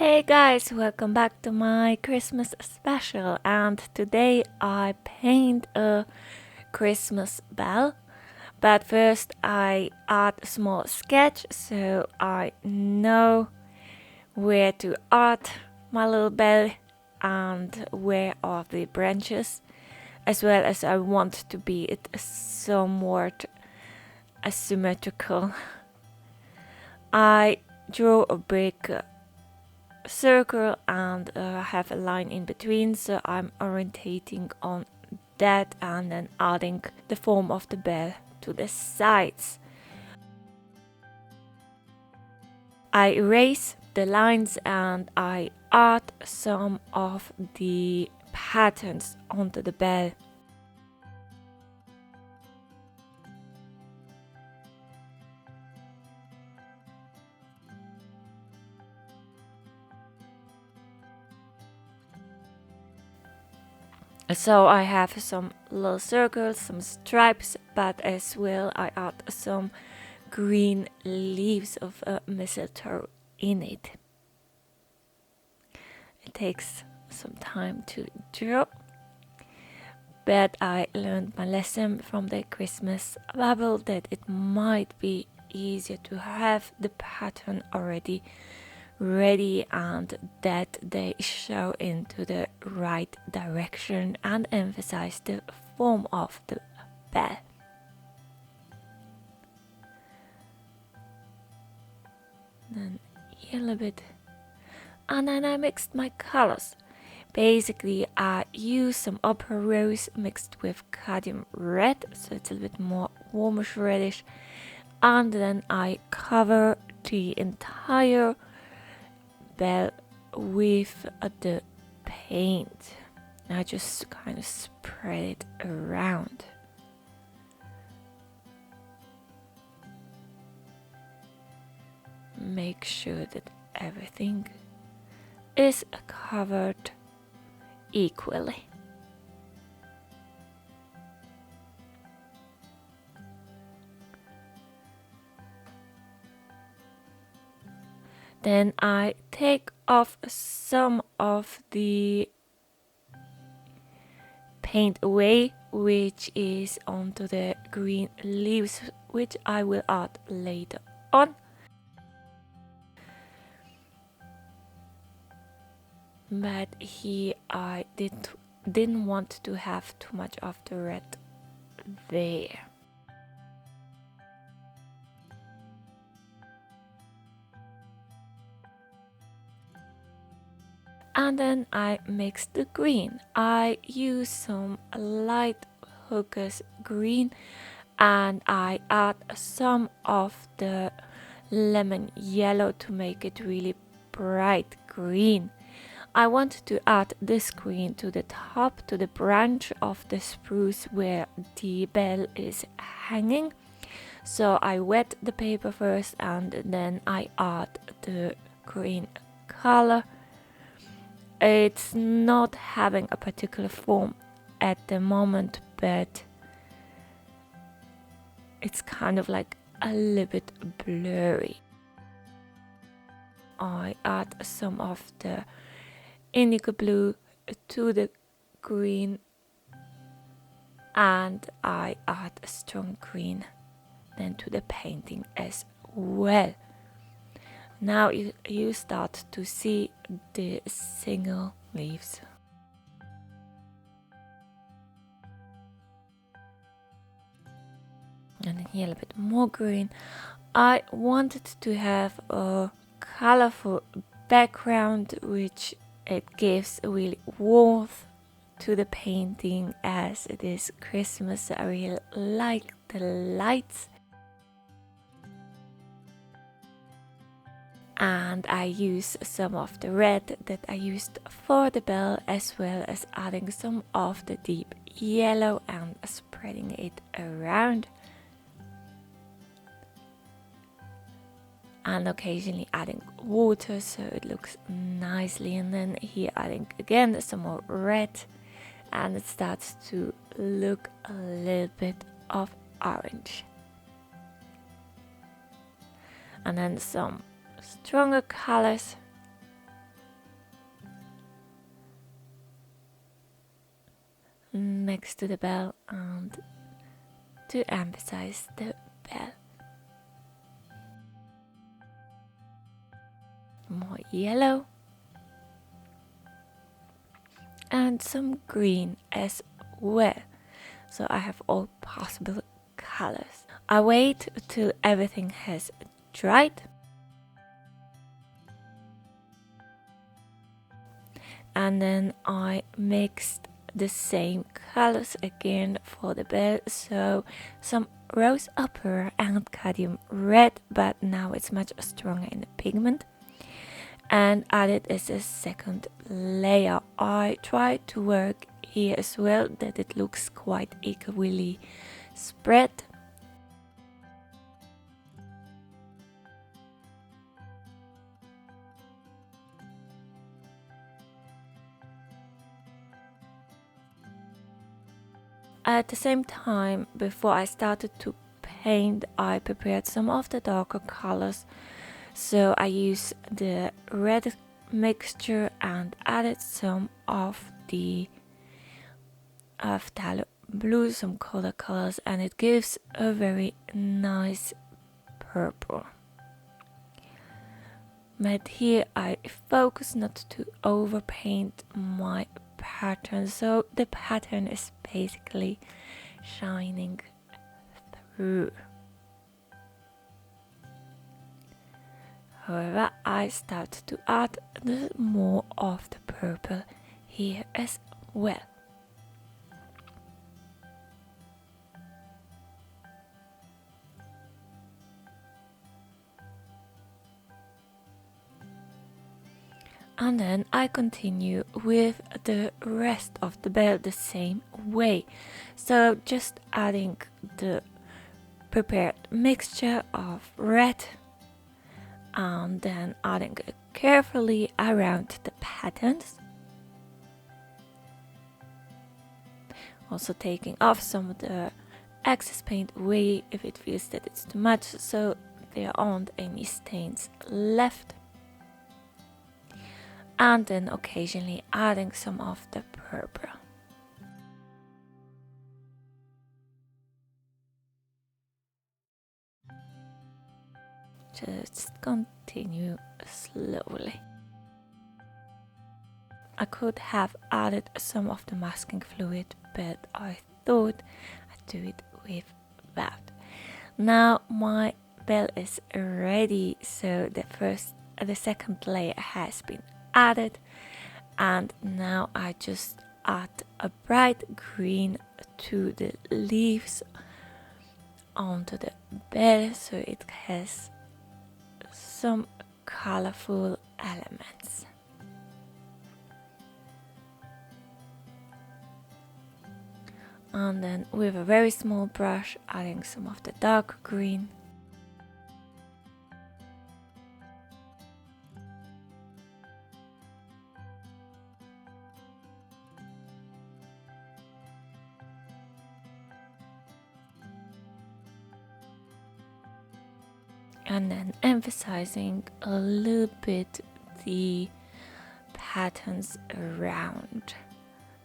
Hey guys, welcome back to my Christmas special, and today I paint a Christmas bell. But first I add a small sketch so I know where to add my little bell and where are the branches, as well as I want to be it somewhat asymmetrical. I draw a big circle and have a line in between, so I'm orientating on that and then adding the form of the bell to the sides. I erase the lines and I add some of the patterns onto the bell. So I have some little circles, some stripes, but as well I add some green leaves of mistletoe in it. It takes some time to draw, but I learned my lesson from the Christmas bubble that it might be easier to have the pattern already ready and that they show into the right direction and emphasize the form of the bell. Then here a little bit, and then I mixed my colors. Basically, I use some opera rose mixed with cadmium red, so it's a little bit more warmish reddish, and then I cover the entire bell with the paint. I just kind of spread it around. Make sure that everything is covered equally. Then I take off some of the paint away, which is onto the green leaves, which I will add later on. But here I didn't want to have too much of the red there. And then I mix the green. I use some light Hocus green and I add some of the lemon yellow to make it really bright green. I want to add this green to the top, to the branch of the spruce where the bell is hanging. So I wet the paper first and then I add the green color. It's not having a particular form at the moment, but it's kind of like a little bit blurry. I add some of the indigo blue to the green and I add a strong green then to the painting as well. Now you start to see the single leaves. And then here a little bit more green. I wanted to have a colorful background which it gives a really warmth to the painting as it is Christmas. I really like the lights. And I use some of the red that I used for the bell, as well as adding some of the deep yellow and spreading it around. And occasionally adding water so it looks nicely, and then here adding again some more red and it starts to look a little bit of orange. And then some stronger colors next to the bell and to emphasize the bell. More yellow and some green as well. So I have all possible colors. I wait till everything has dried. And then I mixed the same colors again for the bell. So some rose opal and cadmium red, but now it's much stronger in the pigment. And added as a second layer. I try to work here as well that it looks quite equally spread. At the same time, before I started to paint, I prepared some of the darker colors. So I used the red mixture and added some of the phthalo blue, some color colors, and it gives a very nice purple. But here I focus not to overpaint my pattern, so the pattern is basically shining through. However, I start to add more of the purple here as well. And then I continue with the rest of the bell the same way. So just adding the prepared mixture of red and then adding it carefully around the patterns. Also taking off some of the excess paint away if it feels that it's too much, so there aren't any stains left. And then occasionally adding some of the purple. Just continue slowly. I could have added some of the masking fluid, but I thought I'd do it without. Now my bell is ready, so the second layer has been added, and now I just add a bright green to the leaves onto the bell, so it has some colorful elements. And then with a very small brush adding some of the dark green. And then emphasizing a little bit the patterns around.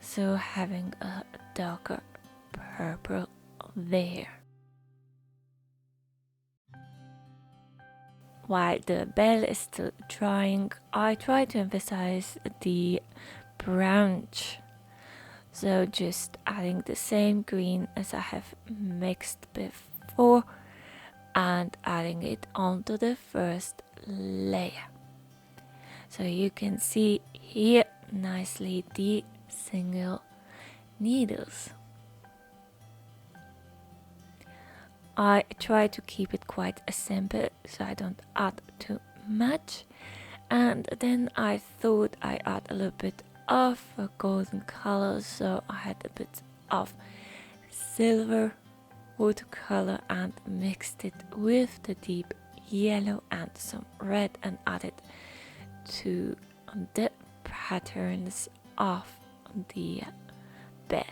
So having a darker purple there. While the bell is still drying, I try to emphasize the branch. So just adding the same green as I have mixed before and adding it onto the first layer. So you can see here nicely the single needles. I try to keep it quite simple so I don't add too much, and then I thought I add a little bit of a golden color, so I had a bit of silver watercolor and mixed it with the deep yellow and some red and added to the patterns of the bell.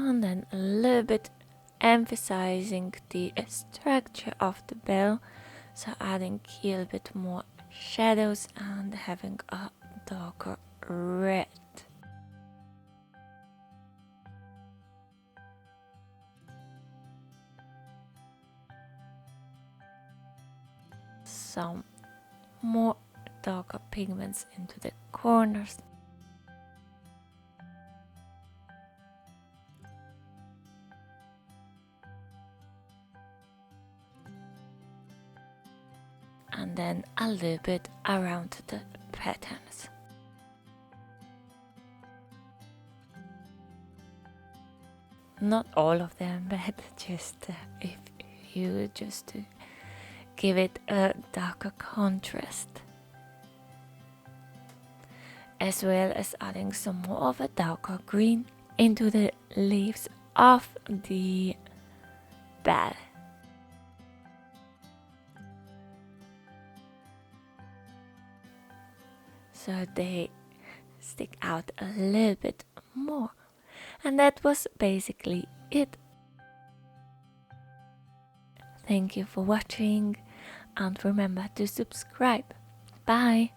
and then a little bit emphasizing the structure of the bell, so adding a little bit more shadows and having a darker red. Some more darker pigments into the corners. And then a little bit around the patterns. Not all of them, but just if you just give it a darker contrast. As well as adding some more of a darker green into the leaves of the bell. So they stick out a little bit more. And that was basically it. Thank you for watching and remember to subscribe. Bye!